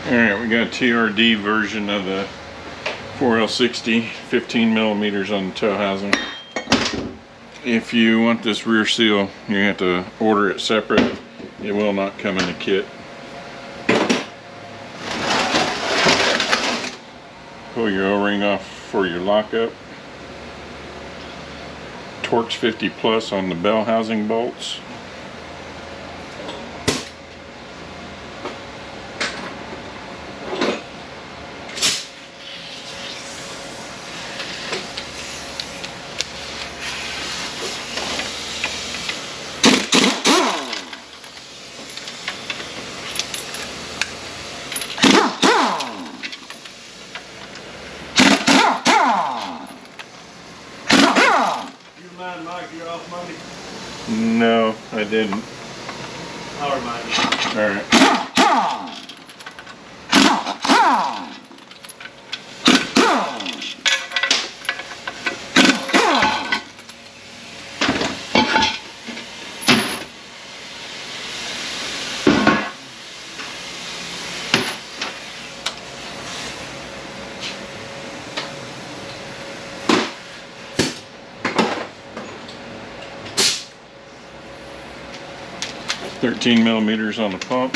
Alright, we got a TRD version of the 4L60, 15 millimeters on the tow housing. If you want this rear seal, you have to order it separate. It will not come in the kit. Pull your O-ring off for your lockup. Torx 50 plus on the bell housing bolts. You're off Monday? No, I didn't. I'll remind you. Alright. 13 millimeters on the pump.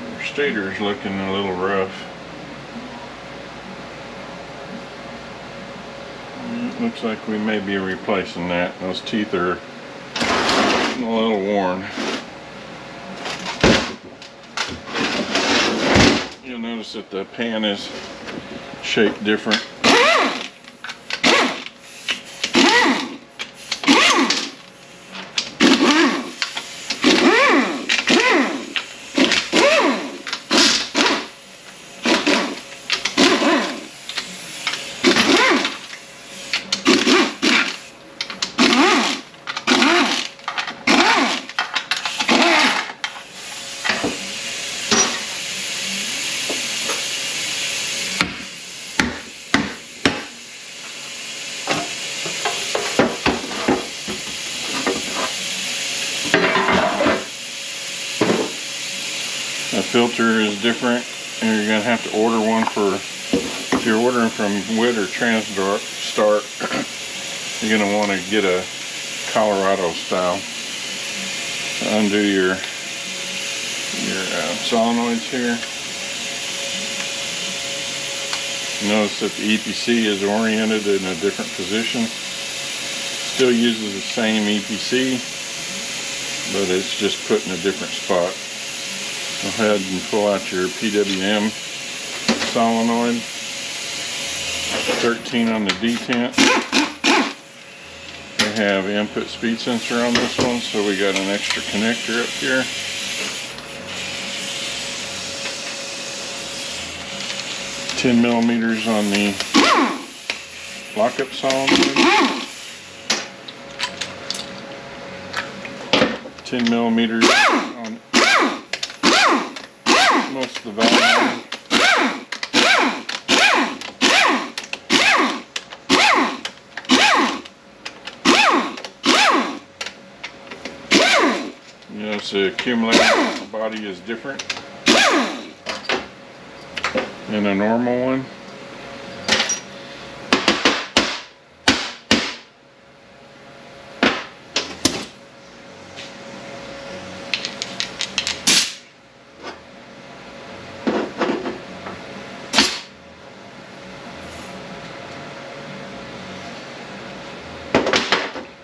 Your stator's looking a little rough. It looks like we may be replacing that. Those teeth are a little worn. You'll notice that the pan is shaped different. The filter is different, and you're going to have to order one for, if you're ordering from WIT or Transstart, you're going to want to get a Colorado style. So undo your solenoids here. Notice that the EPC is oriented in a different position. Still uses the same EPC, but it's just put in a different spot. Go ahead and pull out your PWM solenoid. 13 on the detent. We have input speed sensor on this one, so we got an extra connector up here. $10 millimeters on the lockup solenoid. 10 millimeters on most of the valve. You notice the accumulator body is different than a normal one.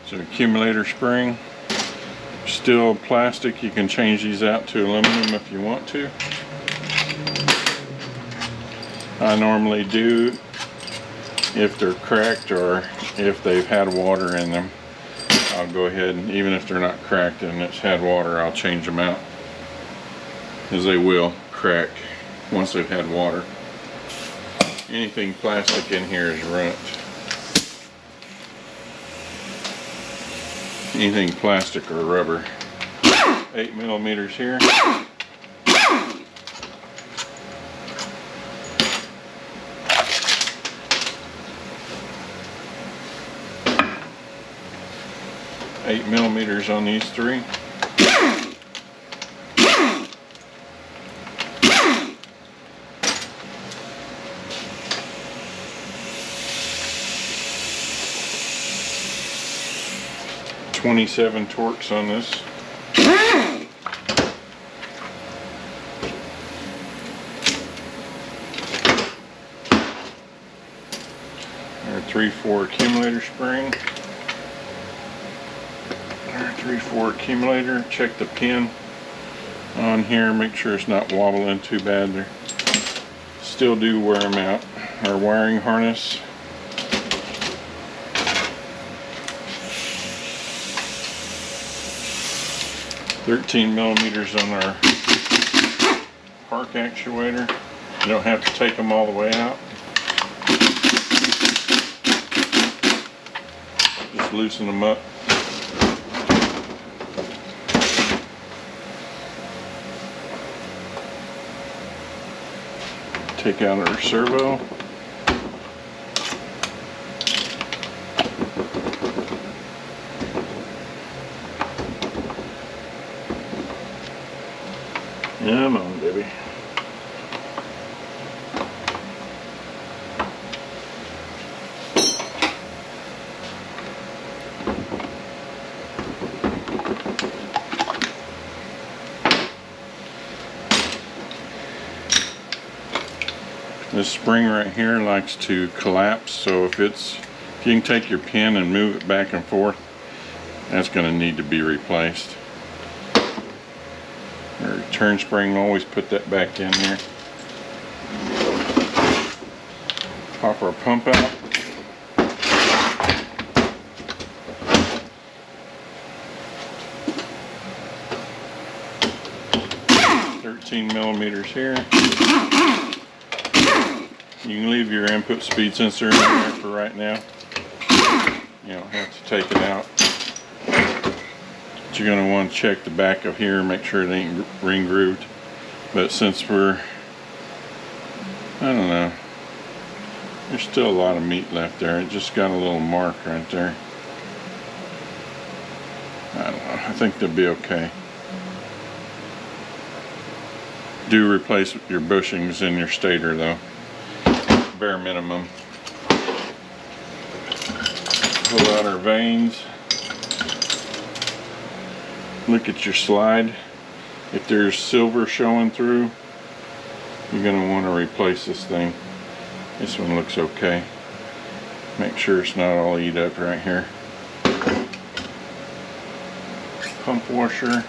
So accumulator spring, still plastic. You can change these out to aluminum if you want to. I normally do if they're cracked or if they've had water in them. I'll go ahead and, even if they're not cracked and it's had water, I'll change them out, as they will crack once they've had water. Anything plastic in here is runt. Anything plastic or rubber. 8 millimeters here. 8mm on these three. .27 torques on this. Our 3/4 accumulator spring. Our 3/4 accumulator. Check the pin on here. Make sure it's not wobbling too bad. They still do wear them out. Our wiring harness. .13mm on our park actuator. You don't have to take them all the way out. Just loosen them up. Take out our servo. Come on, baby. This spring right here likes to collapse, so if you can take your pin and move it back and forth, that's going to need to be replaced. Our return spring, always put that back in there. Pop our pump out. .13mm here. You can leave your input speed sensor in there for right now. You don't have to take it out. But you're going to want to check the back of here, make sure it ain't ring grooved. But since I don't know, there's still a lot of meat left there. It just got a little mark right there. I don't know, I think they'll be okay. Do replace your bushings in your stator though. Bare minimum. Pull out our vanes. Look at your slide. If there's silver showing through, you're going to want to replace this thing. This one looks okay. Make sure it's not all eat up right here. Pump washer.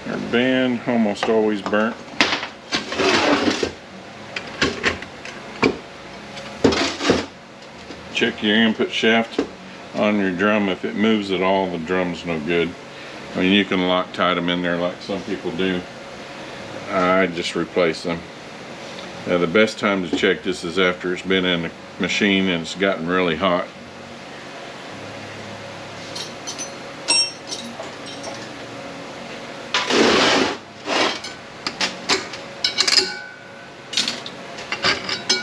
Our band, almost always burnt. Check your input shaft on your drum. If it moves at all, the drum's no good. I mean, you can Loctite them in there like some people do. I just replace them. The best time to check this is after it's been in the machine and it's gotten really hot.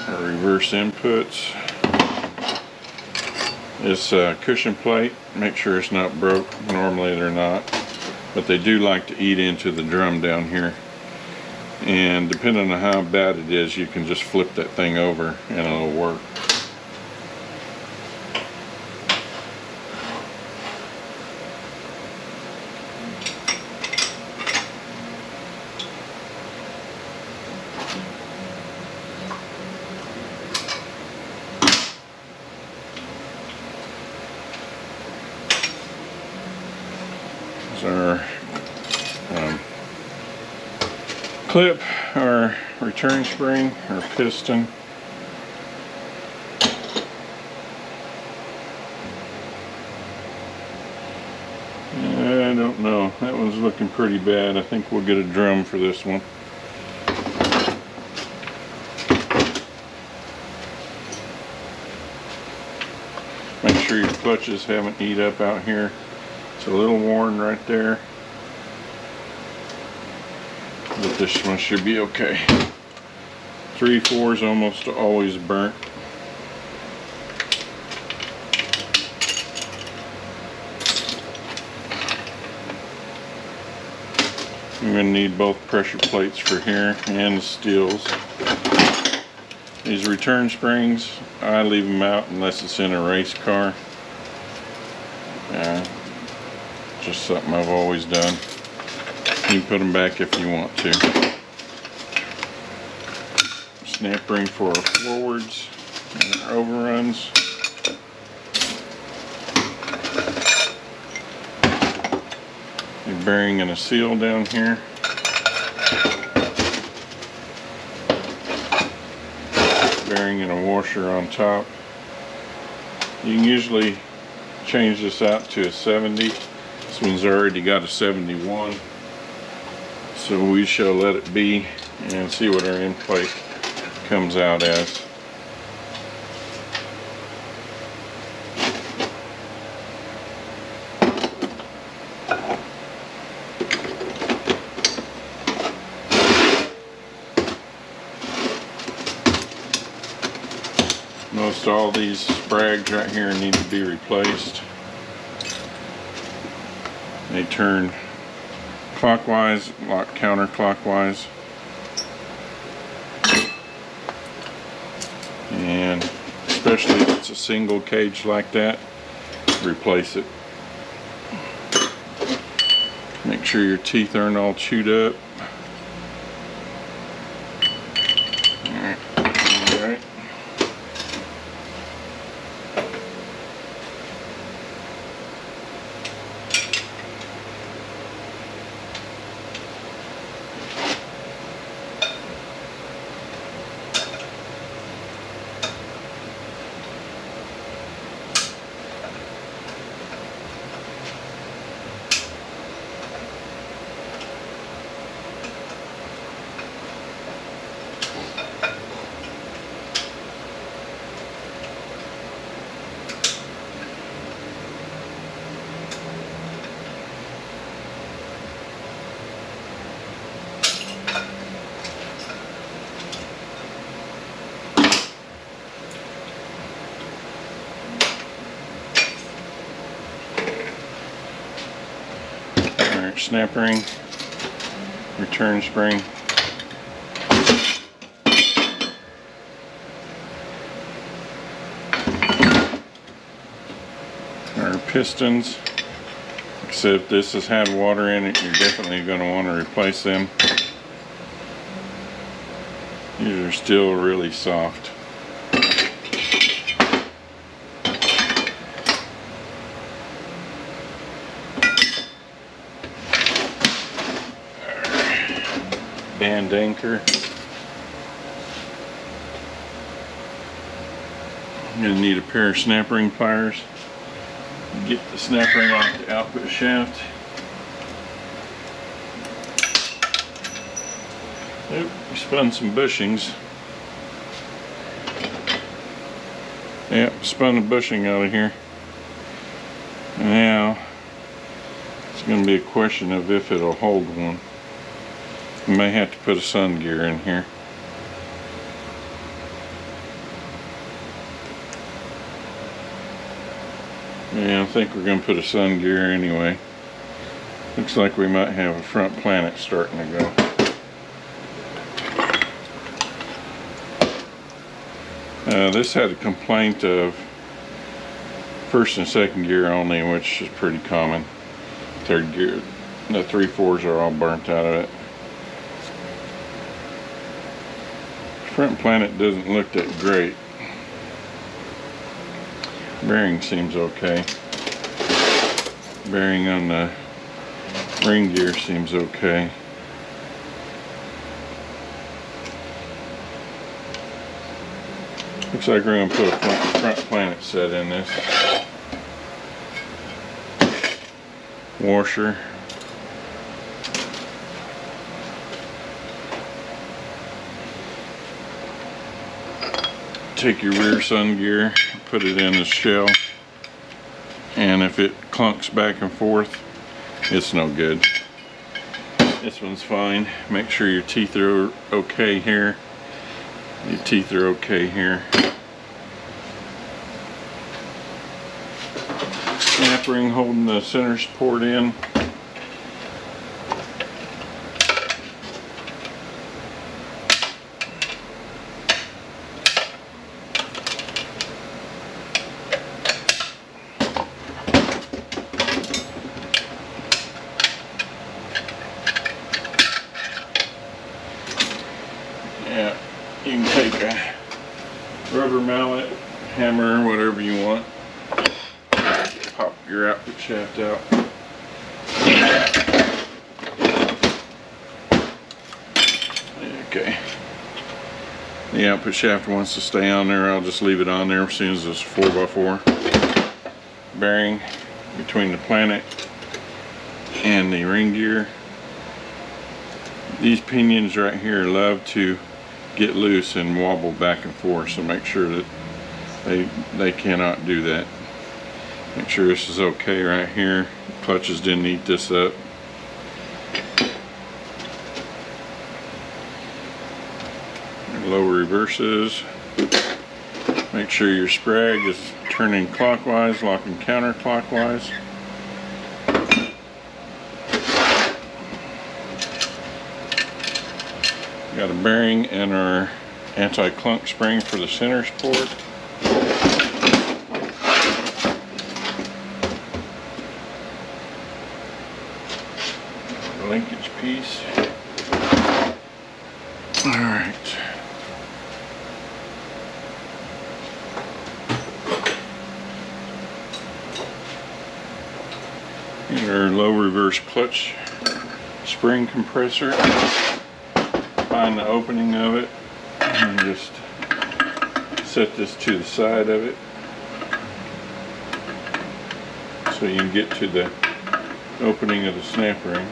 Our reverse inputs. This cushion plate, make sure it's not broke. Normally they're not, but they do like to eat into the drum down here. And depending on how bad it is, you can just flip that thing over and it'll work. Our clip, our return spring, our piston. I don't know, that one's looking pretty bad. I think we'll get a drum for this one. Make sure your clutches haven't eat up out here. It's a little worn right there, but this one should be okay. 3/4 is almost always burnt. You're going to need both pressure plates for here and the steels. These return springs, I leave them out unless it's in a race car. Just something I've always done. You can put them back if you want to. Snap ring for forwards and overruns. A bearing and a seal down here. Bearing and a washer on top. You can usually change this out to a 70. This one's already got a 71. So we shall let it be and see what our end plate comes out as. Most all these sprags right here need to be replaced. They turn clockwise, not counterclockwise. And especially if it's a single cage like that, replace it. Make sure your teeth aren't all chewed up. Alright. Snap ring, return spring, our pistons. Except if this has had water in it, you're definitely going to want to replace them. These are still really soft. Band anchor. I'm going to need a pair of snap ring pliers. Get the snap ring off the output shaft. Oop, we spun some bushings. Yep, spun the bushing out of here. Now, it's going to be a question of if it'll hold one. We may have to put a sun gear in here. Yeah, I think we're going to put a sun gear anyway. Looks like we might have a front planet starting to go. This had a complaint of first and second gear only, which is pretty common. Third gear, the 3/4s are all burnt out of it. Front planet doesn't look that great. Bearing seems okay. Bearing on the ring gear seems okay. Looks like we're going to put a front planet set in this. Washer. Take your rear sun gear, put it in the shell, and if it clunks back and forth, it's no good. This one's fine. Make sure your teeth are okay here. Your teeth are okay here. Snap ring holding the center support in. Yeah, you can take a rubber mallet, hammer, whatever you want. Pop your output shaft out. Okay. The output shaft wants to stay on there. I'll just leave it on there as soon as this 4x4 bearing between the planet and the ring gear. These pinions right here love to get loose and wobble back and forth, so make sure that they cannot do that. Make sure this is okay right here. Clutches didn't eat this up. Lower reverses. Make sure your sprag is turning clockwise, locking counterclockwise. Got a bearing and our anti-clunk spring for the center support. Linkage piece. Alright. And our low reverse clutch spring compressor. Find the opening of it and just set this to the side of it so you can get to the opening of the snap ring.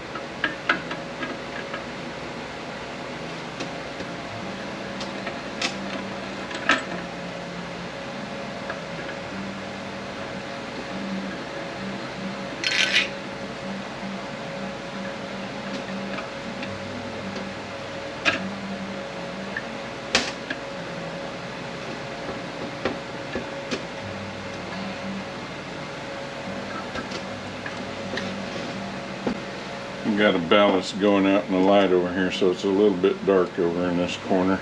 Got a ballast going out in the light over here, so it's a little bit dark over in this corner.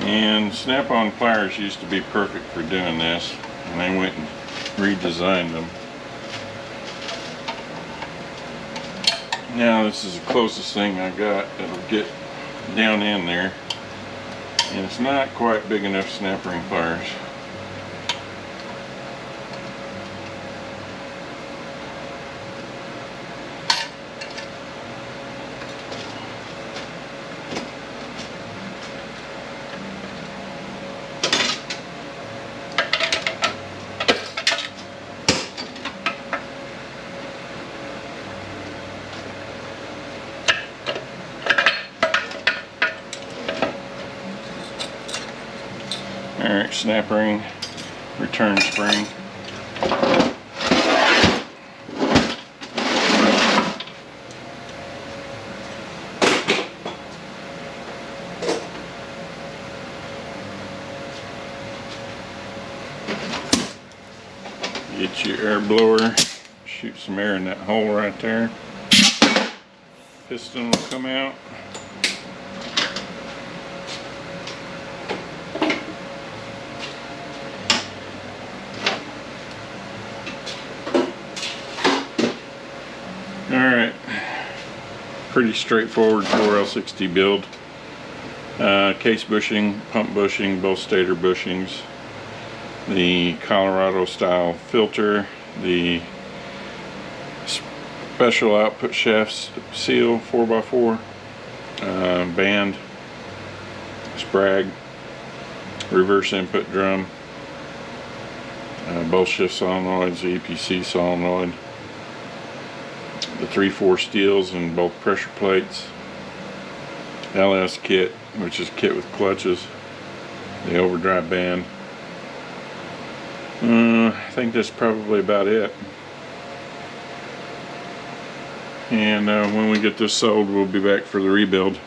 And snap-on pliers used to be perfect for doing this, and I went and redesigned them. Now this is the closest thing I got that'll get down in there, and it's not quite big enough snap ring pliers. Alright, snap ring, return spring. Get your air blower, shoot some air in that hole right there. Piston will come out. Alright, pretty straightforward 4L60 build. Case bushing, pump bushing, both stator bushings, the Colorado style filter, the special output shaft seal 4x4, band, sprag, reverse input drum, both shift solenoids, the EPC solenoid, the 3/4 steels and both pressure plates, LS kit, which is kit with clutches, the overdrive band. I think that's probably about it. And when we get this sold, we'll be back for the rebuild.